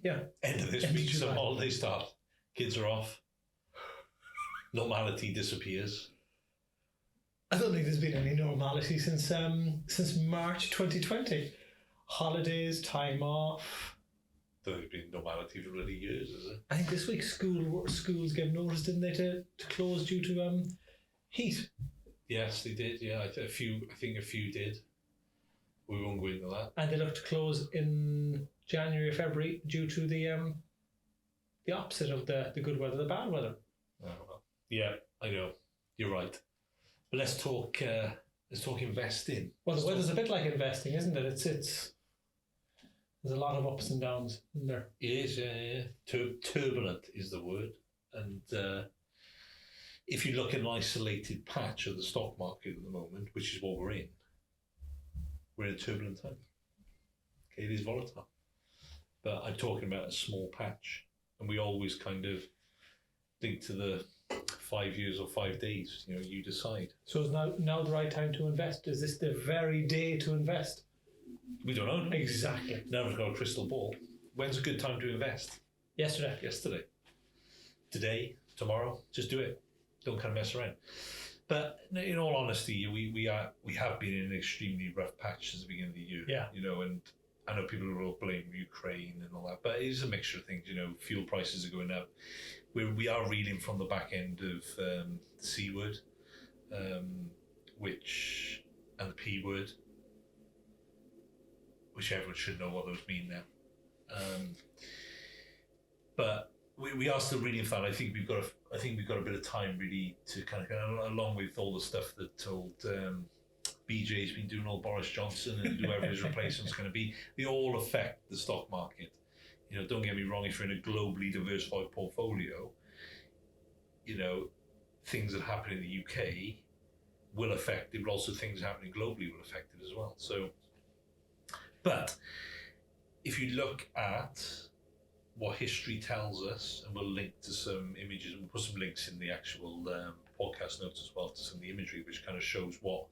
Yeah. End of this End of week, some July. holiday start. Kids are off. Normality disappears. I don't think there's been any normality since March 2020. Holidays, time off. Don't think there's been normality for bloody years, is it? I think this week schools gave notice, didn't they, to close due to heat. Yes, they did. Yeah, I think a few did. We won't go into that. And they look to close in January or February due to the opposite of the good weather, the bad weather. Oh, well. Yeah, I know. You're right. But let's talk investing. Well, the weather's a bit like investing, isn't it? It's there's a lot of ups and downs in there. It is, yeah. Turbulent is the word. And if you look at an isolated patch of the stock market at the moment, which is what we're in a turbulent time. Okay, it is volatile. But I'm talking about a small patch. And we always kind of think to the 5 years or 5 days, you decide. So is now the right time to invest? Is this the very day to invest? We don't know. Exactly. None of us got a crystal ball. When's a good time to invest? Yesterday. Today, tomorrow, just do it. Don't kind of mess around. But in all honesty, we have been in an extremely rough patch since the beginning of the year. Yeah. And I know people will blame Ukraine and all that, but it is a mixture of things. Fuel prices are going up. We are reeling from the back end of the C word, and the P word, which everyone should know what those mean now. But we are still reading that. I think we've got a bit of time really to kind of, along with all the stuff that told BJ's been doing, all Boris Johnson and whoever his replacement's going to be. They all affect the stock market. Don't get me wrong. If you're in a globally diversified portfolio, things that happen in the UK will affect it, but also things happening globally will affect it as well. So, but if you look at what history tells us, and we'll link to some images, and we'll put some links in the actual podcast notes as well to some of the imagery, which kind of shows what,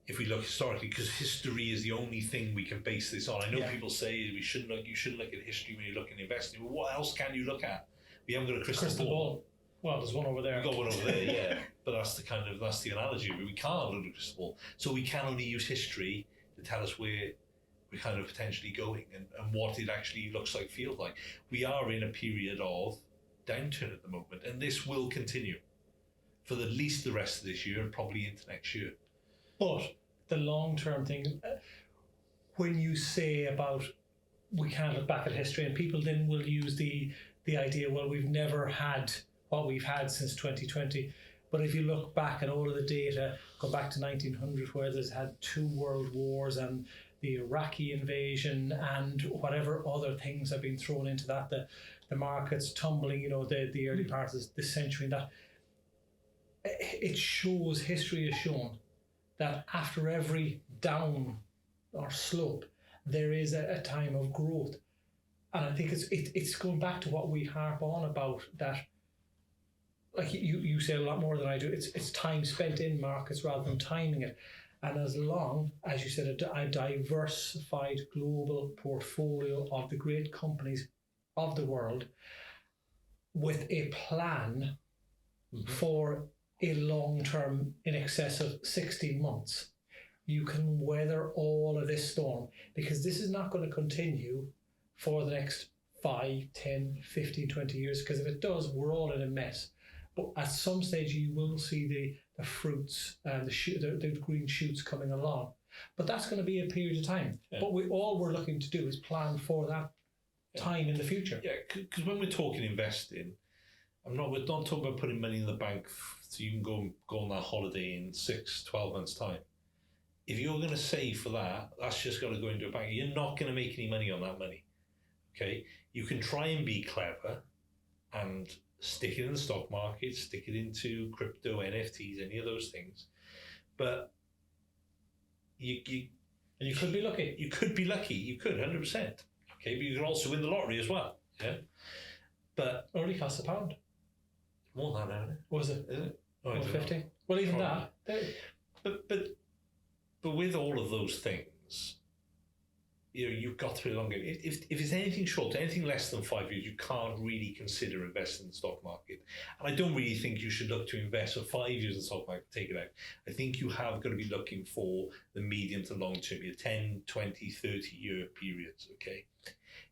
if we look historically, because history is the only thing we can base this on. I know people say you shouldn't look at history when you're looking at investing, but what else can you look at? We haven't got a crystal ball. Well, there's one over there. We've got one over there, yeah. But that's the analogy. We can't look at a crystal ball. So we can only use history to tell us where we're kind of potentially going and what it actually looks like, feels like. We are in a period of downturn at the moment, and this will continue for at least the rest of this year and probably into next year. But the long-term thing, when you say about we can't look back at history, and people then will use the idea, well, we've never had what we've had since 2020. But if you look back at all of the data, go back to 1900, where there's had 2 world wars and the Iraqi invasion and whatever other things have been thrown into that, the markets tumbling, the early parts of this century, that it shows, history has shown that after every down or slope, there is a time of growth. And I think it's going back to what we harp on about, that, like you say a lot more than I do, it's time spent in markets rather than timing it. And as long as you said, a diversified global portfolio of the great companies of the world with a plan for a long term in excess of 16 months, you can weather all of this storm, because this is not going to continue for the next 5, 10, 15, 20 years, because if it does, we're all in a mess. But at some stage, you will see the fruits and the green shoots coming along. But that's going to be a period of time. Yeah. But all we're looking to do is plan for that time in the future. Yeah, because when we're talking investing, we're not talking about putting money in the bank so you can go on that holiday in 6, 12 months' time. If you're going to save for that, that's just got to go into a bank. You're not going to make any money on that money. Okay? You can try and be clever and stick it in the stock market, stick it into crypto, NFTs, any of those things. But you could be lucky. You could be lucky. You could, 100%. Okay, but you can also win the lottery as well. Yeah. But it only costs £1. More than that, isn't it? Was it? Is it? Oh, $1.50? Well, even probably. But with all of those things, you've got to play the long game. If it's anything short, anything less than 5 years, you can't really consider investing in the stock market. And I don't really think you should look to invest for 5 years in the stock market, take it out. I think you have got to be looking for the medium to long term, your 10, 20, 30-year periods, okay?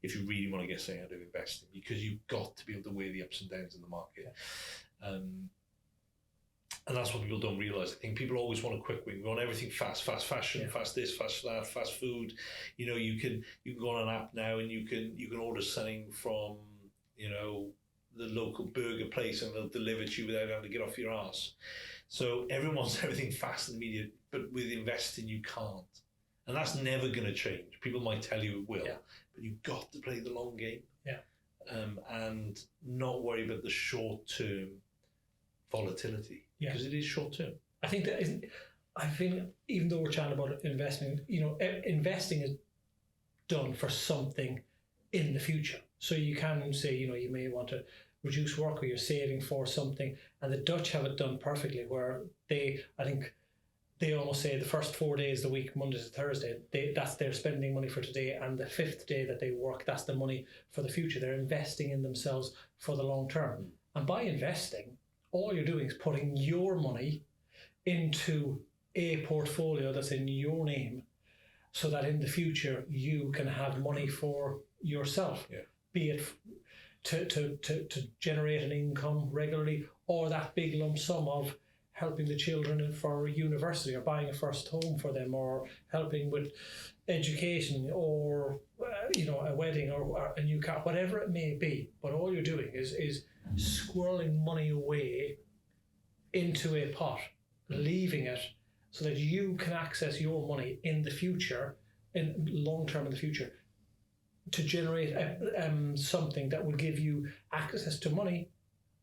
If you really want to get something out of investing, because you've got to be able to weigh the ups and downs in the market. And that's what people don't realise. I think people always want a quick win. We want everything fast, fast fashion, fast this, fast that, fast food. You can go on an app now and you can order something from the local burger place and they'll deliver to you without having to get off your arse. So everyone wants everything fast and immediate, but with investing you can't, and that's never going to change. People might tell you it will, but you've got to play the long game, and not worry about the short term volatility. Because it is short term. I think even though we're chatting about investing, investing is done for something in the future. So you can say, you may want to reduce work or you're saving for something. And the Dutch have it done perfectly, where I think they almost say the first 4 days of the week, Monday to Thursday, that's their spending money for today, and the fifth day that they work, that's the money for the future. They're investing in themselves for the long term. And by investing, all you're doing is putting your money into a portfolio that's in your name, so that in the future you can have money for yourself, be it to generate an income regularly, or that big lump sum of helping the children for university, or buying a first home for them, or helping with education, or a wedding, or a new car, whatever it may be. But all you're doing is squirreling money away into a pot, leaving it so that you can access your money in the future, in long term in the future, to generate something that will give you access to money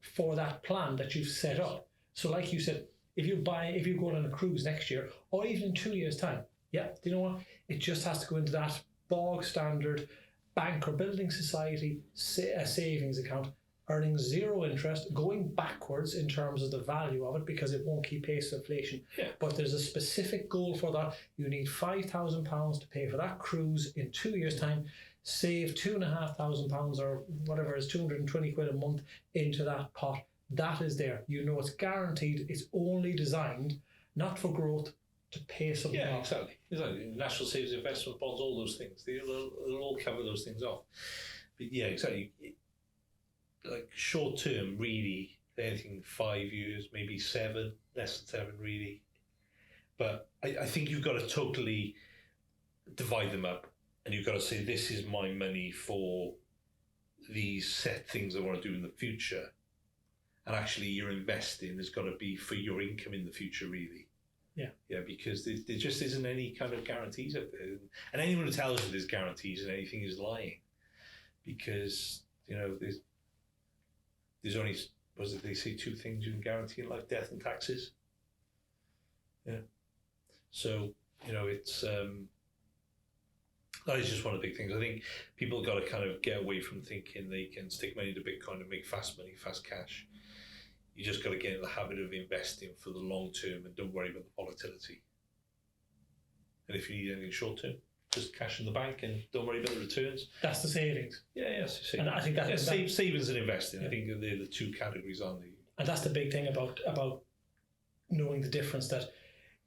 for that plan that you've set up. So like you said, if you're going on a cruise next year, or even in 2 years' time, do you know what? It just has to go into that bog standard bank or building society savings account, earning zero interest, going backwards in terms of the value of it, because it won't keep pace with inflation. But there's a specific goal for that. You need £5,000 to pay for that cruise in 2 years' time. Save £2,500 or whatever is 220 quid a month into that pot. That is there. It's guaranteed. It's only designed not for growth, to pay something off. Exactly. National savings investment bonds, all those things. They'll all cover those things off. But exactly. Like short term, really, anything 5 years, maybe 7, less than 7, really. But I think you've got to totally divide them up, and you've got to say, this is my money for these set things I want to do in the future. And actually, your investing has got to be for your income in the future, really. Because there just isn't any kind of guarantees out there. And anyone who tells you there's guarantees and anything is lying. Because, there's only, they say 2 things you can guarantee in life: death and taxes. So, it's, that is just one of the big things. I think people got to kind of get away from thinking they can stick money into Bitcoin and make fast money, fast cash. You just got to get in the habit of investing for the long term and don't worry about the volatility. And if you need anything short term, just cash in the bank and don't worry about the returns. That's the savings. Savings. And I think savings and investing. I think they're the 2 categories, aren't they? And that's the big thing about knowing the difference, that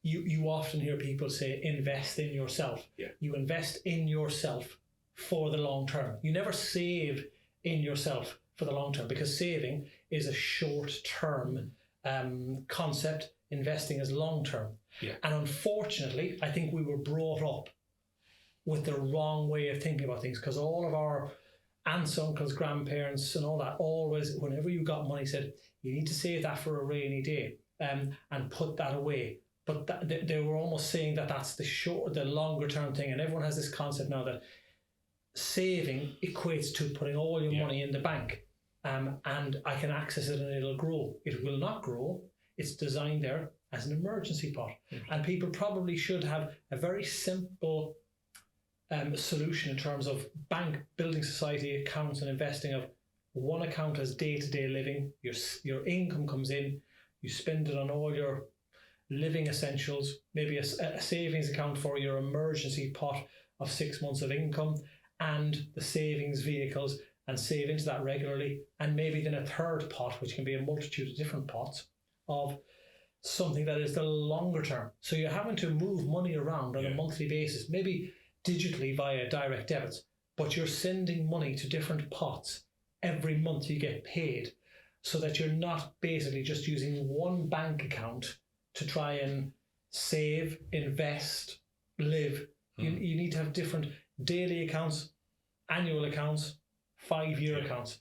you often hear people say, invest in yourself. You invest in yourself for the long term. You never save in yourself for the long term, because saving is a short-term concept. Investing is long-term. And unfortunately, I think we were brought up with the wrong way of thinking about things, because all of our aunts, uncles, grandparents and all that, always, whenever you got money, said, you need to save that for a rainy day, and put that away. But they were almost saying that that's the longer-term thing. And everyone has this concept now that saving equates to putting all your money in the bank. And I can access it and it'll grow. It will not grow. It's designed there as an emergency pot. And people probably should have a very simple solution in terms of bank, building society accounts and investing, of one account as day-to-day living. Your income comes in, you spend it on all your living essentials, maybe a savings account for your emergency pot of 6 months of income and the savings vehicles, and save into that regularly, and maybe then a third pot, which can be a multitude of different pots, of something that is the longer term. So you're having to move money around on a monthly basis, maybe digitally via direct debits, but you're sending money to different pots every month you get paid, so that you're not basically just using one bank account to try and save, invest, live. You need to have different daily accounts, annual accounts, 5-year accounts,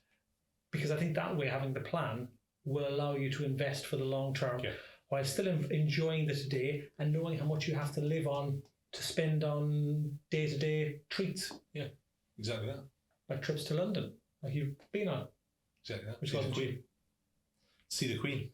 because I think that way having the plan will allow you to invest for the long term while still enjoying the today and knowing how much you have to live on to spend on day-to-day treats. Yeah, exactly that. Like trips to London, like you've been on. Exactly that. Which wasn't cheap. See the Queen.